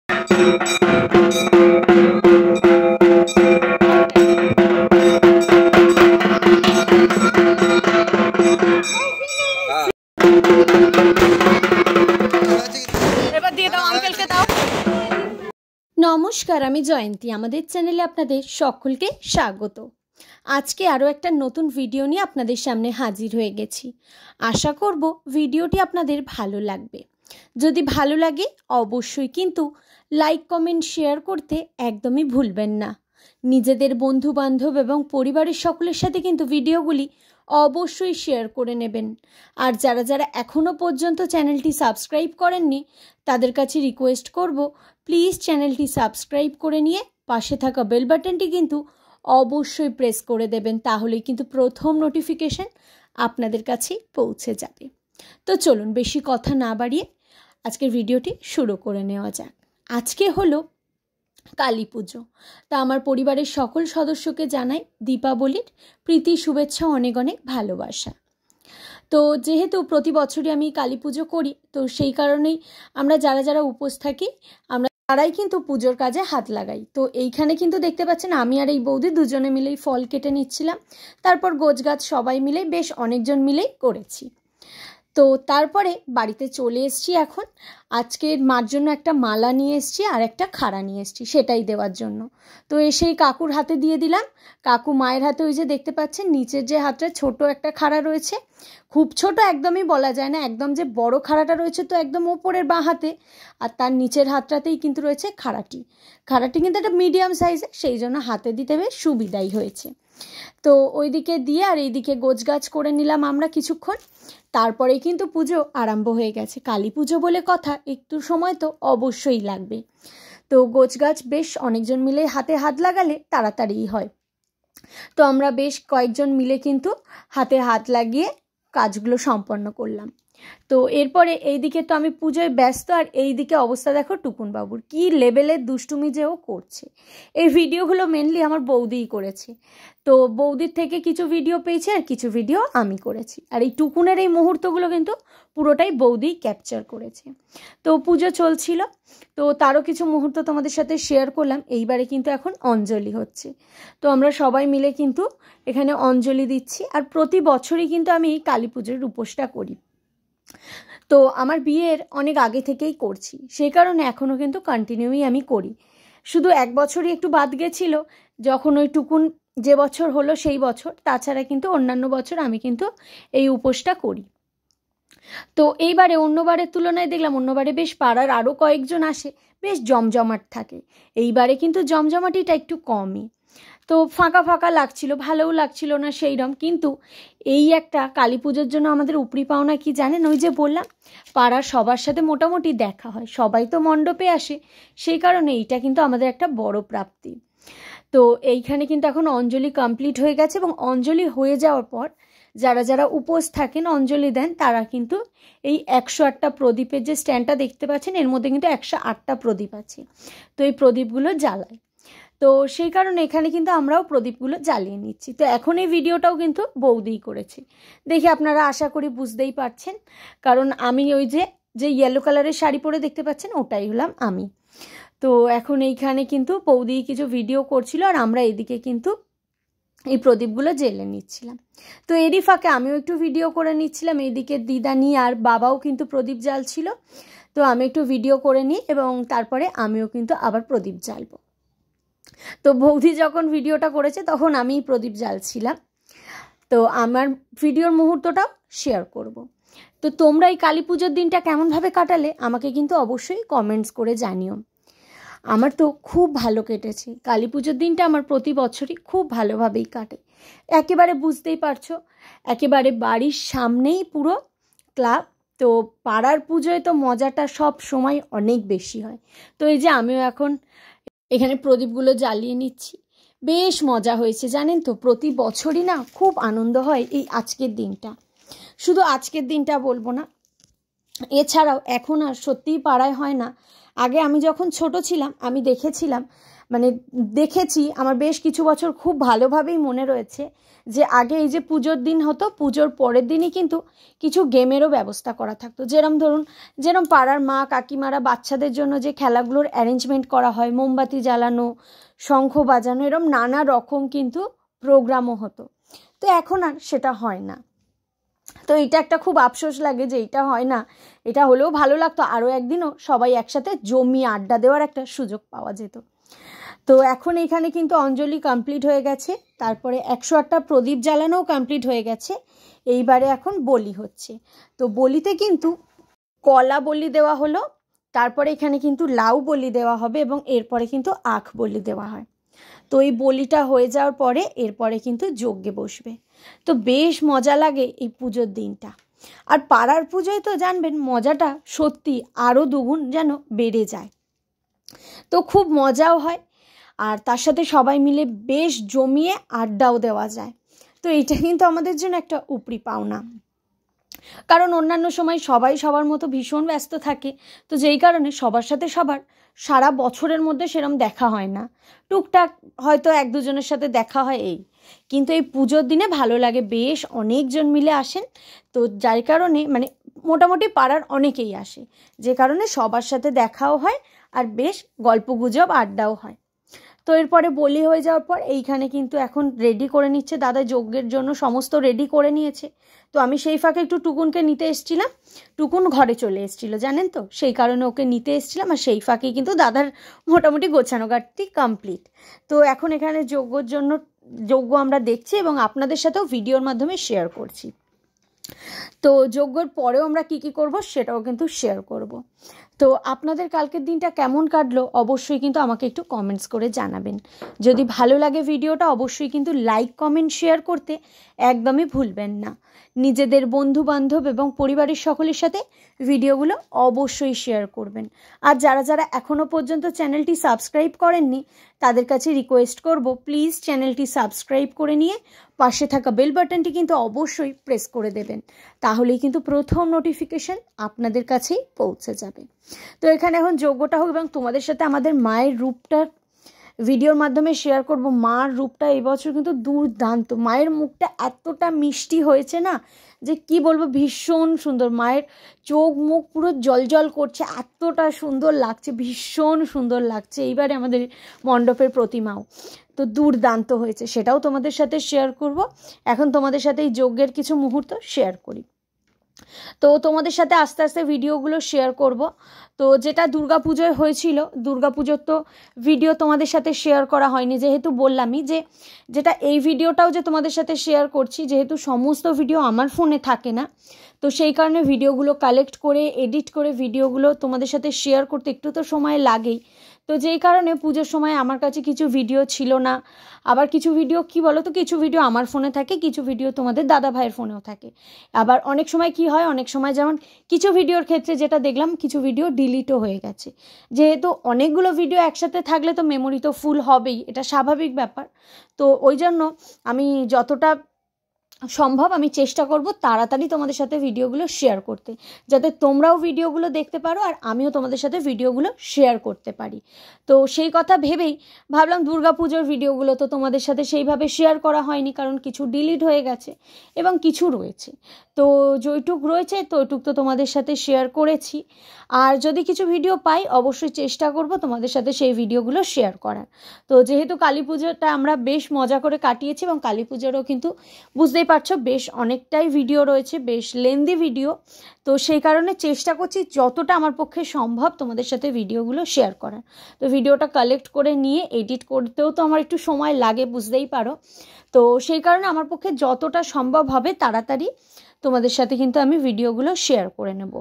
নমস্কার, আমি জয়ন্তী। আমাদের চ্যানেলে আপনাদের সকলকে স্বাগত। আজকে আরও একটা নতুন ভিডিও নিয়ে আপনাদের সামনে হাজির হয়ে গেছি। আশা করব ভিডিওটি আপনাদের ভালো লাগবে। যদি ভালো লাগে অবশ্যই কিন্তু লাইক, কমেন্ট, শেয়ার করতে একদমই ভুলবেন না। নিজেদের বন্ধু বান্ধব এবং পরিবারের সকলের সাথে কিন্তু ভিডিওগুলি অবশ্যই শেয়ার করে নেবেন। আর যারা যারা এখনও পর্যন্ত চ্যানেলটি সাবস্ক্রাইব করেননি তাদের কাছে রিকোয়েস্ট করব, প্লিজ চ্যানেলটি সাবস্ক্রাইব করে নিয়ে পাশে থাকা বেল বাটনটি কিন্তু অবশ্যই প্রেস করে দেবেন। তাহলেই কিন্তু প্রথম নোটিফিকেশন আপনাদের কাছেই পৌঁছে যাবে। তো চলুন বেশি কথা না বাড়িয়ে আজকের ভিডিওটি শুরু করে নেওয়া যাক। আজকে হলো কালী পুজো। তা আমার পরিবারের সকল সদস্যকে জানাই দীপাবলির প্রীতি, শুভেচ্ছা, অনেক অনেক ভালোবাসা। তো যেহেতু প্রতি বছরই আমি কালী পুজো করি, তো সেই কারণেই আমরা যারা যারা উপোস থাকি আমরা তারাই কিন্তু পুজোর কাজে হাত লাগাই। তো এইখানে কিন্তু দেখতে পাচ্ছেন আমি আর এই বৌদি দুজনে মিলেই ফল কেটে নিচ্ছিলাম। তারপর গোছগাছ সবাই মিলে বেশ অনেকজন মিলেই করেছি। তো তারপরে বাড়িতে চলে এসেছি। এখন আজকের মার জন্য একটা মালা নিয়ে এসেছি আর একটা খাড়া নিয়ে এসেছি সেটাই দেওয়ার জন্য। তো এসেই কাকুর হাতে দিয়ে দিলাম। কাকু মায়ের হাতে ওই যে দেখতে পাচ্ছেন নিচের যে হাতটা ছোট একটা খাড়া রয়েছে, খুব ছোট একদমই বলা যায় না, একদম যে বড় খাড়াটা রয়েছে তো একদম ওপরের বাঁ হাতে, আর তার নিচের হাতটাতেই কিন্তু রয়েছে খাড়াটি কিন্তু একটা মিডিয়াম সাইজের, সেই জন্য হাতে দিতে বেশ সুবিধাই হয়েছে। তো ওইদিকে দিয়ে আর এইদিকে গোছগাছ করে নিলাম আমরা কিছুক্ষণ। তারপরেই কিন্তু পুজো আরম্ভ হয়ে গেছে। কালী পুজো বলে কথা, একটু সময় তো অবশ্যই লাগবে। তো গোছগাছ বেশ অনেকজন মিলে হাতে হাত লাগালে তাড়াতাড়িই হয়। তো আমরা বেশ কয়েকজন মিলে কিন্তু হাতে হাত লাগিয়ে কাজগুলো সম্পন্ন করলাম। তো এরপরে এইদিকে তো আমি পুজোয় ব্যস্ত, আর এইদিকে অবস্থা দেখো টুকুন বাবুর কী লেভেলের দুষ্টুমি যে ও করছে। এই ভিডিওগুলো মেনলি আমার বৌদিই করেছে। তো বৌদির থেকে কিছু ভিডিও পেয়েছি আর কিছু ভিডিও আমি করেছি, আর এই টুকুনের এই মুহূর্তগুলো কিন্তু পুরোটাই বৌদিই ক্যাপচার করেছে। তো পুজো চলছিল, তো তারও কিছু মুহূর্ত তোমাদের সাথে শেয়ার করলাম। এইবারে কিন্তু এখন অঞ্জলি হচ্ছে। তো আমরা সবাই মিলে কিন্তু এখানে অঞ্জলি দিচ্ছি। আর প্রতি বছরই কিন্তু আমি এই কালী পুজোর উপোসটা করি। তো আমার বিয়ের অনেক আগে থেকেই করছি, সেই কারণে এখনও কিন্তু কন্টিনিউই আমি করি। শুধু এক বছরই একটু বাদ গেছিল, যখন ওই টুকুন যে বছর হলো সেই বছর। তাছাড়া কিন্তু অন্যান্য বছর আমি কিন্তু এই উপোসটা করি। তো এইবারে অন্যবারের তুলনায় দেখলাম অন্যবারে বেশ পাড়ার আরও কয়েকজন আসে, বেশ জমজমাট থাকে। এইবারে কিন্তু জমজমাটিটা একটু কমই। তো ফাঁকা ফাঁকা লাগছিল, ভালোও লাগছিল না সেইরকম। কিন্তু এই একটা কালী পুজোর জন্য আমাদের উপরি পাওনা কি জানেন? ওই যে বললাম পাড়ার সবার সাথে মোটামুটি দেখা হয়, সবাই তো মণ্ডপে আসে, সেই কারণে এইটা কিন্তু আমাদের একটা বড় প্রাপ্তি। তো এইখানে কিন্তু এখন অঞ্জলি কমপ্লিট হয়ে গেছে, এবং অঞ্জলি হয়ে যাওয়ার পর যারা যারা উপোস থাকেন অঞ্জলি দেন তারা কিন্তু এই 108টা প্রদীপের যে স্ট্যান্ডটা দেখতে পাচ্ছেন এর মধ্যে কিন্তু 108টা প্রদীপ আছে। তো এই প্রদীপগুলো জ্বালায়। তো সেই কারণে এখানে কিন্তু আমরাও প্রদীপগুলো জ্বালিয়ে নিচ্ছি। তো এখন এই ভিডিওটাও কিন্তু বৌদিই করেছে, দেখে আপনারা আশা করি বুঝতেই পারছেন। কারণ আমি ওই যে ইয়েলো কালারের শাড়ি পরে দেখতে পাচ্ছেন ওটাই হলাম আমি। তো এখন এইখানে কিন্তু বৌদি কিছু ভিডিও করছিল, আর আমরা এদিকে কিন্তু এই প্রদীপগুলো জ্বেলে নিচ্ছিলাম। তো এরই ফাঁকে আমিও একটু ভিডিও করে নিচ্ছিলাম। এইদিকে দিদানি আর বাবাও কিন্তু প্রদীপ জ্বালছিল। তো আমি একটু ভিডিও করে নিই এবং তারপরে আমিও কিন্তু আবার প্রদীপ জ্বালবো। তো বৌদি যখন ভিডিওটা করেছে তখন আমি প্রদীপ জ্বালছিলাম। তো আমার ভিডিওর মুহূর্তটাও শেয়ার করব। তো তোমরা এই কালী পুজোর দিনটা কেমনভাবে কাটালে আমাকে কিন্তু অবশ্যই কমেন্টস করে জানিও। আমার তো খুব ভালো কেটেছে কালী পুজোর দিনটা, আমার প্রতি বছরই খুব ভালোভাবেই কাটে। একেবারে বুঝতেই পারছো, একেবারে বাড়ির সামনেই পুরো ক্লাব। তো পাড়ার পুজোয় তো মজাটা সব সময় অনেক বেশি হয়। তো এই যে আমিও এখন এখানে প্রদীপগুলো জ্বালিয়ে নিচ্ছি, বেশ মজা হয়েছে জানেন তো। প্রতি বছরই না খুব আনন্দ হয় এই আজকের দিনটা। শুধু আজকের দিনটা বলবো না, এছাড়াও এখন আর সত্যিই পাড়ায় হয় না। আগে আমি যখন ছোট ছিলাম আমি দেখেছি আমার বেশ কিছু বছর খুব ভালোভাবেই মনে রয়েছে যে আগে এই যে পুজোর দিন হতো, পুজোর পরের দিনই কিন্তু কিছু গেমেরও ব্যবস্থা করা থাকতো। যেরম পাড়ার মা কাকিমারা বাচ্চাদের জন্য যে খেলাগুলোর অ্যারেঞ্জমেন্ট করা হয়, মোমবাতি জ্বালানো, শঙ্খ বাজানো, এরম নানা রকম কিন্তু প্রোগ্রামও হতো। তো এখন আর সেটা হয় না। তো এটা একটা খুব আফসোস লাগে যে এটা হয় না। এটা হলেও ভালো লাগতো, আরও একদিনও সবাই একসাথে জমিয়ে আড্ডা দেওয়ার একটা সুযোগ পাওয়া যেত। তো এখন এখানে কিন্তু অঞ্জলি কমপ্লিট হয়ে গেছে, তারপরে 108টা প্রদীপ জ্বালানোও কমপ্লিট হয়ে গেছে। এইবারে এখন বলি হচ্ছে। তো বলিতে কিন্তু কলা বলি দেওয়া হলো, তারপরে এখানে কিন্তু লাউ বলি দেওয়া হবে এবং এরপরে কিন্তু আখ বলি দেওয়া হয়। তো এই বলিটা হয়ে যাওয়ার পরে এরপরে কিন্তু যজ্ঞে বসবে। তো বেশ মজা লাগে এই পুজোর দিনটা। আর পাড়ার পুজোয় তো জানবেন মজাটা সত্যি আরও দুগুণ যেন বেড়ে যায়। তো খুব মজাও হয়, আর তার সাথে সবাই মিলে বেশ জমিয়ে আড্ডাও দেওয়া যায়। তো এইটা কিন্তু আমাদের জন্য একটা উপরি পাওনা, কারণ অন্যান্য সময় সবাই সবার মতো ভীষণ ব্যস্ত থাকে। তো যেই কারণে সবার সাথে সবার সারা বছরের মধ্যে সেরম দেখা হয় না। টুকটাক হয়তো এক দুজনের সাথে দেখা হয় এই, কিন্তু এই পুজোর দিনে ভালো লাগে, বেশ অনেকজন মিলে আসেন। তো যার কারণে মোটামুটি পাড়ার অনেকেই আসে, যে কারণে সবার সাথে দেখাও হয় আর বেশ গল্পগুজব আড্ডাও হয়। তো এরপরে বলি হয়ে যাওয়ার পর এইখানে কিন্তু এখন রেডি করে নিচ্ছে দাদা, যজ্ঞের জন্য সমস্ত রেডি করে নিয়েছে। তো আমি সেই ফাঁকে একটু টুকুনকে নিতে এসেছিলাম, টুকুন ঘরে চলে এসেছিল জানেন তো, সেই কারণে ওকে নিতে এসেছিলাম। আর সেই ফাঁকেই কিন্তু দাদার মোটামুটি গোছানো গাড়ি কমপ্লিট। তো এখন এখানে যজ্ঞ আমরা দেখছি এবং আপনাদের সাথেও ভিডিওর মাধ্যমে শেয়ার করছি। তো যজ্ঞর পরেও আমরা কী কী করব সেটাও কিন্তু শেয়ার করব। তো আপনাদের কালকের দিনটা কেমন কাটলো অবশ্যই কিন্তু আমাকে একটু কমেন্টস করে জানাবেন। যদি ভালো লাগে ভিডিওটা অবশ্যই কিন্তু লাইক কমেন্ট শেয়ার করতে একদমই ভুলবেন না। নিজেদের বন্ধু বান্ধব এবং পরিবারের সকলের সাথে ভিডিওগুলো অবশ্যই শেয়ার করবেন। আর যারা যারা এখনও পর্যন্ত চ্যানেলটি সাবস্ক্রাইব করেননি তাদের কাছে রিকোয়েস্ট করব, প্লিজ চ্যানেলটি সাবস্ক্রাইব করে নিয়ে পাশে থাকা বেল বাটনটি কিন্তু অবশ্যই প্রেস করে দেবেন, তাহলেই কিন্তু প্রথম নোটিফিকেশন আপনাদের কাছেই পৌঁছে যাবে। তো এখানে এখন যজ্ঞটা হোক এবং তোমাদের সাথে আমাদের মায়ের রূপটা ভিডিওর মাধ্যমে শেয়ার করব। মার রূপটা এবছর কিন্তু দুর্দান্ত, মায়ের মুখটা এতটা মিষ্টি হয়েছে না যে কি বলবো, ভীষণ সুন্দর। মায়ের চোখ মুখ পুরো জলজল করছে, এতটা সুন্দর লাগছে, ভীষণ সুন্দর লাগছে। এইবারে আমাদের মণ্ডপের প্রতিমাও তো দুর্দান্ত হয়েছে, সেটাও তোমাদের সাথে শেয়ার করব। এখন তোমাদের সাথে এই যজ্ঞের কিছু মুহূর্ত শেয়ার করি। তো তোমাদের সাথে আস্তে আস্তে ভিডিওগুলো শেয়ার করব। তো যেটা দুর্গাপুজোয় হয়েছিল, দুর্গাপুজোর তো ভিডিও তোমাদের সাথে শেয়ার করা হয়নি, যেহেতু বললামই যেটা এই ভিডিওটাও যে তোমাদের সাথে শেয়ার করছি, যেহেতু সমস্ত ভিডিও আমার ফোনে থাকে না, তো সেই কারণে ভিডিওগুলো কালেক্ট করে এডিট করে ভিডিওগুলো তোমাদের সাথে শেয়ার করতে একটু তো সময় লাগেই। তো যেই কারণে পুজোর সময় আমার কাছে কিছু ভিডিও ছিল না। আবার কিছু ভিডিও কি বলো তো, কিছু ভিডিও আমার ফোনে থাকে, কিছু ভিডিও তোমাদের দাদা ভাইয়ের ফোনেও থাকে। আবার অনেক সময় কি হয়, অনেক সময় যেমন কিছু ভিডিওর ক্ষেত্রে যেটা দেখলাম, কিছু ভিডিও ডিলিটও হয়ে গেছে। যেহেতু অনেকগুলো ভিডিও একসাথে থাকলে তো মেমোরি তো ফুল হবেই, এটা স্বাভাবিক ব্যাপার। তো ওই জন্য আমি যতটা সম্ভব আমি চেষ্টা করব তাড়াতাড়ি তোমাদের সাথে ভিডিওগুলো শেয়ার করতে, যাতে তোমরাও ভিডিওগুলো দেখতে পারো আর আমিও তোমাদের সাথে ভিডিওগুলো শেয়ার করতে পারি। তো সেই কথা ভেবেই ভাবলাম দুর্গাপুজোর ভিডিওগুলো তো তোমাদের সাথে সেইভাবে শেয়ার করা হয়নি, কারণ কিছু ডিলিট হয়ে গেছে এবং কিছু রয়েছে। তো যেটুক রয়েছে তো ওইটুক তো তোমাদের সাথে শেয়ার করেছি। আর যদি কিছু ভিডিও পাই অবশ্যই চেষ্টা করব তোমাদের সাথে সেই ভিডিওগুলো শেয়ার করার। তো যেহেতু কালী পুজোটা আমরা বেশ মজা করে কাটিয়েছি এবং কালী পুজোরও কিন্তু বুঝতেই পারছো বেশ অনেকটাই ভিডিও রয়েছে, বেশ লেন্দি ভিডিও। তো সেই কারণে চেষ্টা করছি যতটা আমার পক্ষে সম্ভব তোমাদের সাথে ভিডিওগুলো শেয়ার করার। তো ভিডিওটা কালেক্ট করে নিয়ে এডিট করতেও তো আমার একটু সময় লাগে, বুঝতেই পারো। তো সেই কারণে আমার পক্ষে যতটা সম্ভব হবে তাড়াতাড়ি তোমাদের সাথে কিন্তু আমি ভিডিওগুলো শেয়ার করে নেব।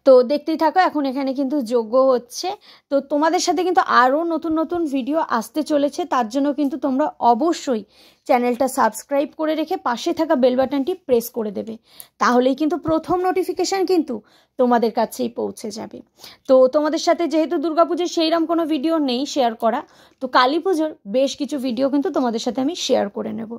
তো দেখতেই থাকো, এখন এখানে কিন্তু যজ্ঞ হচ্ছে। তো তোমাদের সাথে কিন্তু আরও নতুন নতুন ভিডিও আসতে চলেছে, তার জন্য কিন্তু তোমরা অবশ্যই চ্যানেলটা সাবস্ক্রাইব করে রেখে পাশে থাকা বেল বাটনটি প্রেস করে দেবে, তাহলেই কিন্তু প্রথম নোটিফিকেশান কিন্তু তোমাদের কাছেই পৌঁছে যাবে। তো তোমাদের সাথে যেহেতু দুর্গাপুজোর সেইরকম কোনো ভিডিও নেই শেয়ার করা, তো কালী পুজোর বেশ কিছু ভিডিও কিন্তু তোমাদের সাথে আমি শেয়ার করে নেব।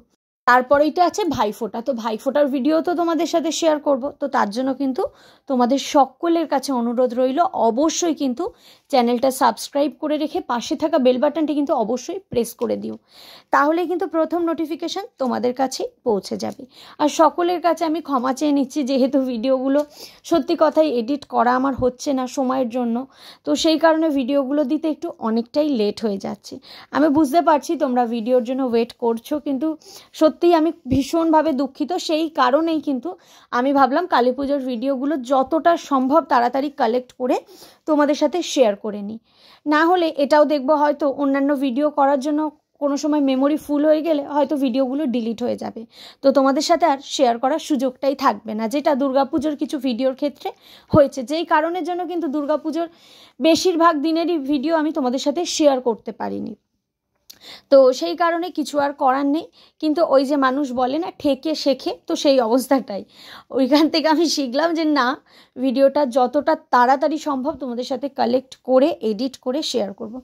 তারপরেই তো আছে ভাইফোঁটা। তো ভাইফোঁটার ভিডিও তো তোমাদের সাথে শেয়ার করব। তো তার জন্য কিন্তু তোমাদের সকলের কাছে অনুরোধ রইল, অবশ্যই কিন্তু চ্যানেলটা সাবস্ক্রাইব করে রেখে পাশে থাকা বেল বাটনটি কিন্তু অবশ্যই প্রেস করে দিও, তাহলে কিন্তু প্রথম নোটিফিকেশান তোমাদের কাছে পৌঁছে যাবে। আর সকলের কাছে আমি ক্ষমা চেয়ে নিচ্ছি, যেহেতু ভিডিওগুলো সত্যি কথাই এডিট করা আমার হচ্ছে না সময়ের জন্য, তো সেই কারণে ভিডিওগুলো দিতে একটু অনেকটাই লেট হয়ে যাচ্ছে। আমি বুঝতে পারছি তোমরা ভিডিওর জন্য ওয়েট করছো, কিন্তু সত্যিই আমি ভীষণভাবে দুঃখিত। সেই কারণেই কিন্তু আমি ভাবলাম কালী পুজোর ভিডিওগুলো যতটা সম্ভব তাড়াতাড়ি কালেক্ট করে তোমাদের সাথে শেয়ার করে নিই। না হলে এটাও দেখবো হয়তো অন্যান্য ভিডিও করার জন্য কোনো সময় মেমোরি ফুল হয়ে গেলে হয়তো ভিডিওগুলো ডিলিট হয়ে যাবে, তো তোমাদের সাথে আর শেয়ার করার সুযোগটাই থাকবে না, যেটা দুর্গাপুজোর কিছু ভিডিওর ক্ষেত্রে হয়েছে, যেই কারণের জন্য কিন্তু দুর্গাপুজোর বেশিরভাগ দিনেরই ভিডিও আমি তোমাদের সাথে শেয়ার করতে পারিনি। তো সেই কারণে কিছু আর করার নেই, কিন্তু ওই যে মানুষ বলে না ঠেকে শেখে, তো সেই অবস্থাটাই। ওইখান থেকে আমি শিখলাম যে না, ভিডিওটা যতটা তাড়াতাড়ি সম্ভব তোমাদের সাথে কালেক্ট করে এডিট করে শেয়ার করব,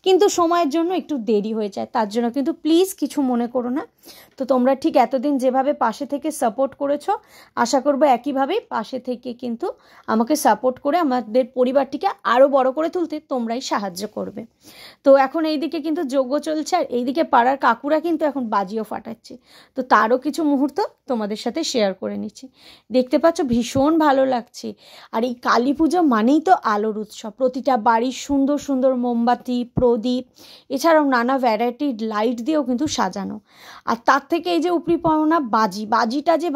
কিন্তু সময়ের জন্য একটু দেরি হয়ে যায়, তার জন্য কিন্তু প্লিজ কিছু মনে করো না। তো তোমরা ঠিক এতদিন যেভাবে পাশে থেকে সাপোর্ট করেছো, আশা করবো একইভাবেই পাশে থেকে কিন্তু আমাকে সাপোর্ট করে আমাদের পরিবারটিকে আরও বড় করে তুলতে তোমরাই সাহায্য করবে। তো এখন এইদিকে কিন্তু যজ্ঞ চলছে, আর এইদিকে পাড়ার কাকুরা কিন্তু এখন বাজিও ফাটাচ্ছে, তো তারও কিছু মুহূর্ত তোমাদের সাথে শেয়ার করে নিচ্ছি। দেখতে পাচ্ছ ভীষণ ভালো লাগছে। আর এই কালী পুজো মানেই তো আলোর উৎসব, প্রতিটা বাড়ির সুন্দর সুন্দর মোমবাতি, প্রদীপ, এছাড়াও নানা ভ্যারাইটির লাইট দিয়েও কিন্তু সাজানো। আর তার থেকে এই যে উপরি পাওনা বাজিটা যে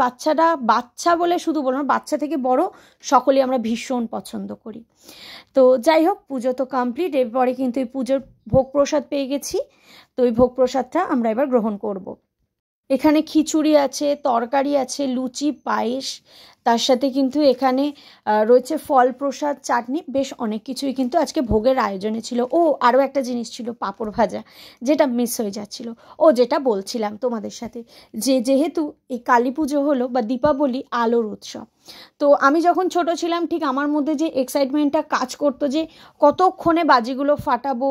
বাচ্চা বলে শুধু বলো না, বাচ্চা থেকে বড় সকলেই আমরা ভীষণ পছন্দ করি। তো যাই হোক, পুজো তো কমপ্লিট, এরপরে কিন্তু এই পুজোর ভোগ প্রসাদ পেয়ে গেছি, তো ওই ভোগ প্রসাদটা আমরা এবার গ্রহণ করব। এখানে খিচুড়ি আছে, তরকারি আছে, লুচি, পায়েস, তার সাথে কিন্তু এখানে রয়েছে ফল প্রসাদ, চাটনি, বেশ অনেক কিছুই কিন্তু আজকে ভোগের আয়োজনে ছিল। ও আরও একটা জিনিস ছিল, পাঁপড় ভাজা, যেটা মিস হয়ে যাচ্ছিল। ও যেটা বলছিলাম তোমাদের সাথে, যে যেহেতু এই কালী পুজো হলো বা দীপাবলি আলোর উৎসব, তো আমি যখন ছোট ছিলাম ঠিক আমার মধ্যে যে এক্সাইটমেন্টটা কাজ করতো যে কতক্ষণে বাজিগুলো ফাটাবো,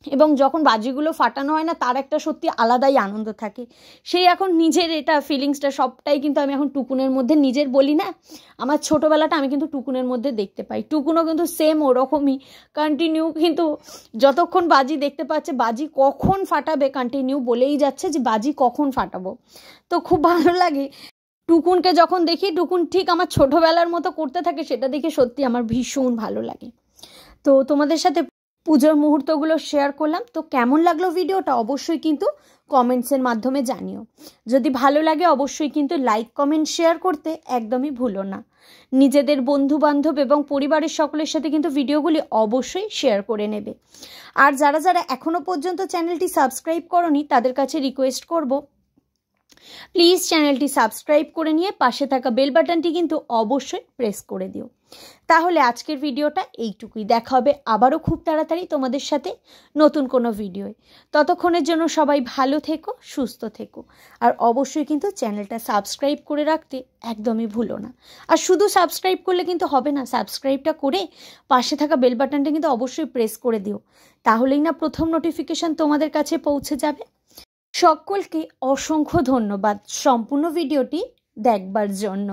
এবং যখন বাজিগুলো ফাটানো হয় না তার একটা সত্যি আলাদাই আনন্দ থাকে। সেই এখন নিজের এটা ফিলিংসটা সবটাই কিন্তু আমি এখন টুকুনের মধ্যে, নিজের বলি না, আমার ছোটোবেলাটা আমি কিন্তু টুকুনের মধ্যে দেখতে পাই। টুকুনও কিন্তু সেম ওরকমই কন্টিনিউ, কিন্তু যতক্ষণ বাজি দেখতে পাচ্ছে বাজি কখন ফাটাবে কন্টিনিউ বলেই যাচ্ছে যে বাজি কখন ফাটাবো। তো খুব ভালো লাগে টুকুনকে যখন দেখি, টুকুন ঠিক আমার ছোটোবেলার মতো করতে থাকে, সেটা দেখে সত্যি আমার ভীষণ ভালো লাগে। তো তোমাদের সাথে পুজোর মুহূর্তগুলো শেয়ার করলাম। তো কেমন লাগলো ভিডিওটা অবশ্যই কিন্তু কমেন্টসের মাধ্যমে জানিও। যদি ভালো লাগে অবশ্যই কিন্তু লাইক, কমেন্ট, শেয়ার করতে একদমই ভুলো না। নিজেদের বন্ধু বান্ধব এবং পরিবারের সকলের সাথে কিন্তু ভিডিওগুলি অবশ্যই শেয়ার করে নেবে। আর যারা যারা এখনও পর্যন্ত চ্যানেলটি সাবস্ক্রাইব করোনি তাদের কাছে রিকোয়েস্ট করব, প্লিজ চ্যানেলটি সাবস্ক্রাইব করে নিয়ে পাশে থাকা বেল বাটনটি কিন্তু অবশ্যই প্রেস করে দিও। তাহলে আজকের ভিডিওটা এইটুকুই, দেখা হবে আবারও খুব তাড়াতাড়ি তোমাদের সাথে নতুন কোনো ভিডিওয়। ততক্ষণের জন্য সবাই ভালো থেকো, সুস্থ থেকো, আর অবশ্যই কিন্তু চ্যানেলটা সাবস্ক্রাইব করে রাখতে একদমই ভুলো না। আর শুধু সাবস্ক্রাইব করলে কিন্তু হবে না, সাবস্ক্রাইবটা করে পাশে থাকা বেল বাটনটা কিন্তু অবশ্যই প্রেস করে দিও, তাহলেই না প্রথম নোটিফিকেশান তোমাদের কাছে পৌঁছে যাবে। সকলকে অসংখ্য ধন্যবাদ সম্পূর্ণ ভিডিওটি দেখবার জন্য।